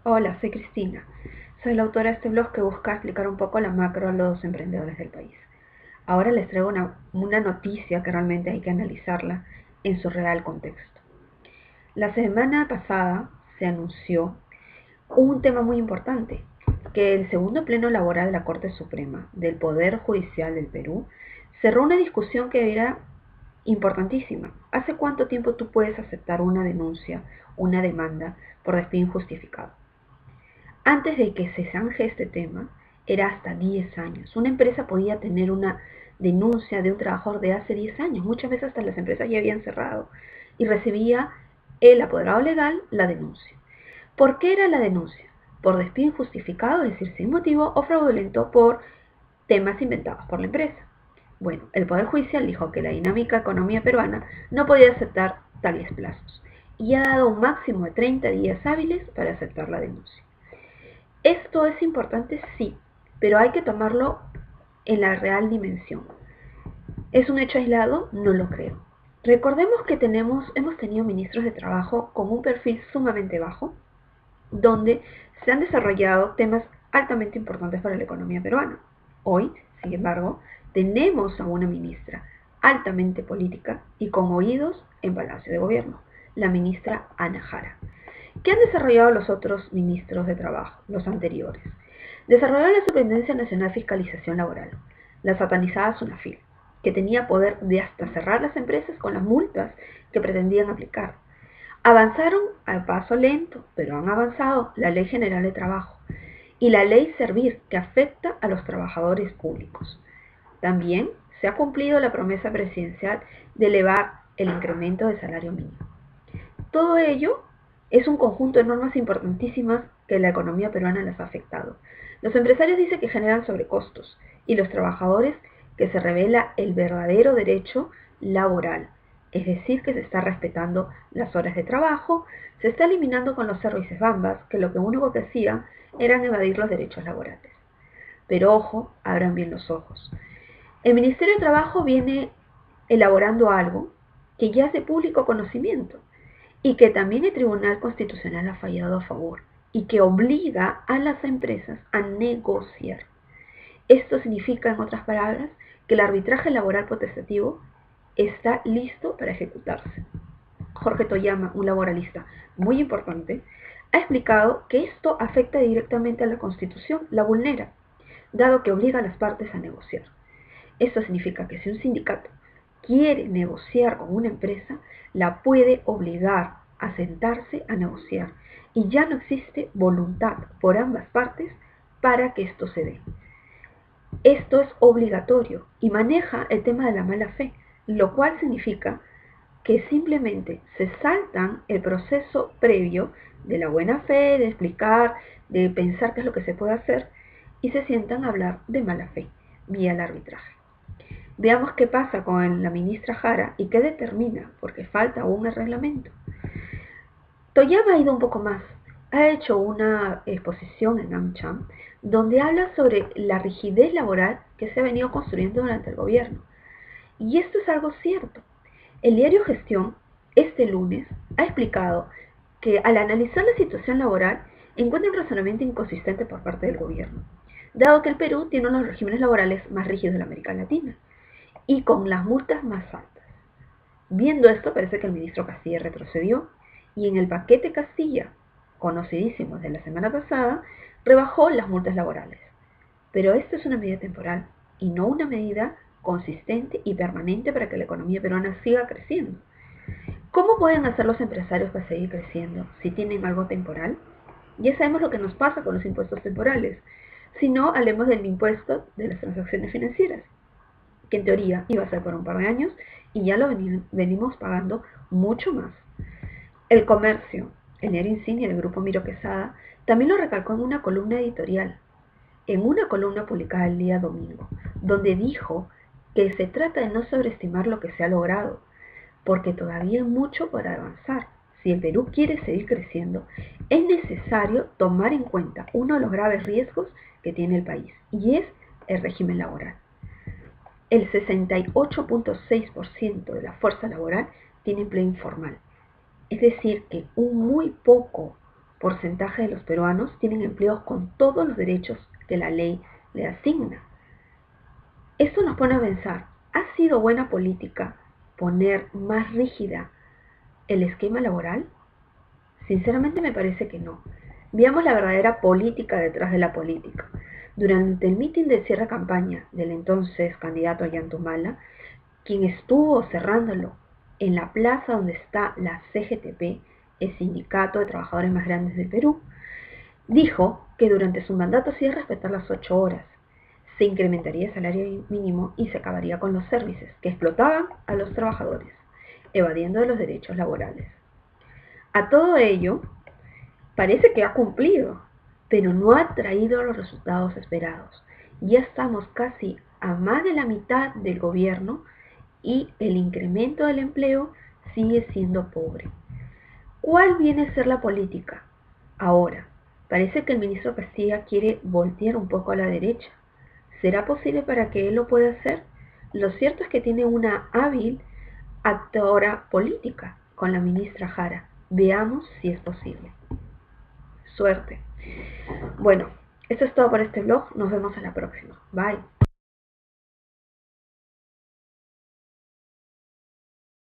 Hola, soy Cristina. Soy la autora de este blog que busca explicar un poco la macro a los emprendedores del país. Ahora les traigo una noticia que realmente hay que analizarla en su real contexto. La semana pasada se anunció un tema muy importante, que el segundo pleno laboral de la Corte Suprema del Poder Judicial del Perú cerró una discusión que era importantísima. ¿Hace cuánto tiempo tú puedes aceptar una denuncia, una demanda por despido injustificado? Antes de que se zanje este tema, era hasta 10 años. Una empresa podía tener una denuncia de un trabajador de hace 10 años. Muchas veces hasta las empresas ya habían cerrado y recibía el apoderado legal la denuncia. ¿Por qué era la denuncia? Por despido injustificado, es decir, sin motivo, o fraudulento por temas inventados por la empresa. Bueno, el Poder Judicial dijo que la dinámica economía peruana no podía aceptar tales plazos y ha dado un máximo de 30 días hábiles para aceptar la denuncia. ¿Esto es importante? Sí, pero hay que tomarlo en la real dimensión. ¿Es un hecho aislado? No lo creo. Recordemos que hemos tenido ministros de trabajo con un perfil sumamente bajo, donde se han desarrollado temas altamente importantes para la economía peruana. Hoy, sin embargo, tenemos a una ministra altamente política y con oídos en Palacio de Gobierno, la ministra Ana Jara. ¿Qué han desarrollado los otros ministros de trabajo, los anteriores? Desarrollaron la Superintendencia Nacional de Fiscalización Laboral, la satanizada SUNAFIL, que tenía poder de hasta cerrar las empresas con las multas que pretendían aplicar. Avanzaron a paso lento, pero han avanzado la Ley General de Trabajo y la Ley Servir, que afecta a los trabajadores públicos. También se ha cumplido la promesa presidencial de elevar el incremento del salario mínimo. Todo ello es un conjunto de normas importantísimas que la economía peruana les ha afectado. Los empresarios dicen que generan sobrecostos y los trabajadores que se revela el verdadero derecho laboral, es decir, que se está respetando las horas de trabajo, se está eliminando con los servicios bambas, que lo único que hacían eran evadir los derechos laborales. Pero ojo, abran bien los ojos. El Ministerio de Trabajo viene elaborando algo que ya es de público conocimiento y que también el Tribunal Constitucional ha fallado a favor y que obliga a las empresas a negociar. Esto significa, en otras palabras, que el arbitraje laboral potestativo está listo para ejecutarse. Jorge Toyama, un laboralista muy importante, ha explicado que esto afecta directamente a la Constitución, la vulnera, dado que obliga a las partes a negociar. Esto significa que si un sindicato quiere negociar con una empresa, la puede obligar a sentarse a negociar y ya no existe voluntad por ambas partes para que esto se dé. Esto es obligatorio y maneja el tema de la mala fe, lo cual significa que simplemente se saltan el proceso previo de la buena fe, de explicar, de pensar qué es lo que se puede hacer y se sientan a hablar de mala fe vía el arbitraje. Veamos qué pasa con la ministra Jara y qué determina, porque falta aún el reglamento. Toyama ha ido un poco más. Ha hecho una exposición en AmCham donde habla sobre la rigidez laboral que se ha venido construyendo durante el gobierno. Y esto es algo cierto. El diario Gestión, este lunes, ha explicado que al analizar la situación laboral encuentra un razonamiento inconsistente por parte del gobierno, dado que el Perú tiene uno de los regímenes laborales más rígidos de la América Latina y con las multas más altas. Viendo esto, parece que el ministro Castilla retrocedió y en el paquete Castilla, conocidísimo de la semana pasada, rebajó las multas laborales. Pero esto es una medida temporal y no una medida consistente y permanente para que la economía peruana siga creciendo. ¿Cómo pueden hacer los empresarios para seguir creciendo si tienen algo temporal? Ya sabemos lo que nos pasa con los impuestos temporales. Si no, hablemos del impuesto de las transacciones financieras, que en teoría iba a ser por un par de años y ya lo venimos pagando mucho más. El Comercio, el diario insignia del grupo Miro Quesada, también lo recalcó en una columna editorial, en una columna publicada el día domingo, donde dijo que se trata de no sobreestimar lo que se ha logrado, porque todavía hay mucho por avanzar. Si el Perú quiere seguir creciendo, es necesario tomar en cuenta uno de los graves riesgos que tiene el país, y es el régimen laboral. El 68.6% de la fuerza laboral tiene empleo informal. Es decir, que un muy poco porcentaje de los peruanos tienen empleos con todos los derechos que la ley le asigna. Esto nos pone a pensar, ¿ha sido buena política poner más rígida el esquema laboral? Sinceramente me parece que no. Veamos la verdadera política detrás de la política. Durante el mitin de cierre de campaña del entonces candidato Ollantumala, quien estuvo cerrándolo en la plaza donde está la CGTP, el sindicato de trabajadores más grandes del Perú, dijo que durante su mandato se iba a respetar las 8 horas, se incrementaría el salario mínimo y se acabaría con los servicios que explotaban a los trabajadores, evadiendo de los derechos laborales. A todo ello, parece que ha cumplido, pero no ha traído los resultados esperados. Ya estamos casi a más de la mitad del gobierno y el incremento del empleo sigue siendo pobre. ¿Cuál viene a ser la política? Ahora, parece que el ministro Castilla quiere voltear un poco a la derecha. ¿Será posible para que él lo pueda hacer? Lo cierto es que tiene una hábil actora política con la ministra Jara. Veamos si es posible. Suerte. Bueno, esto es todo por este blog. Nos vemos en la próxima. Bye.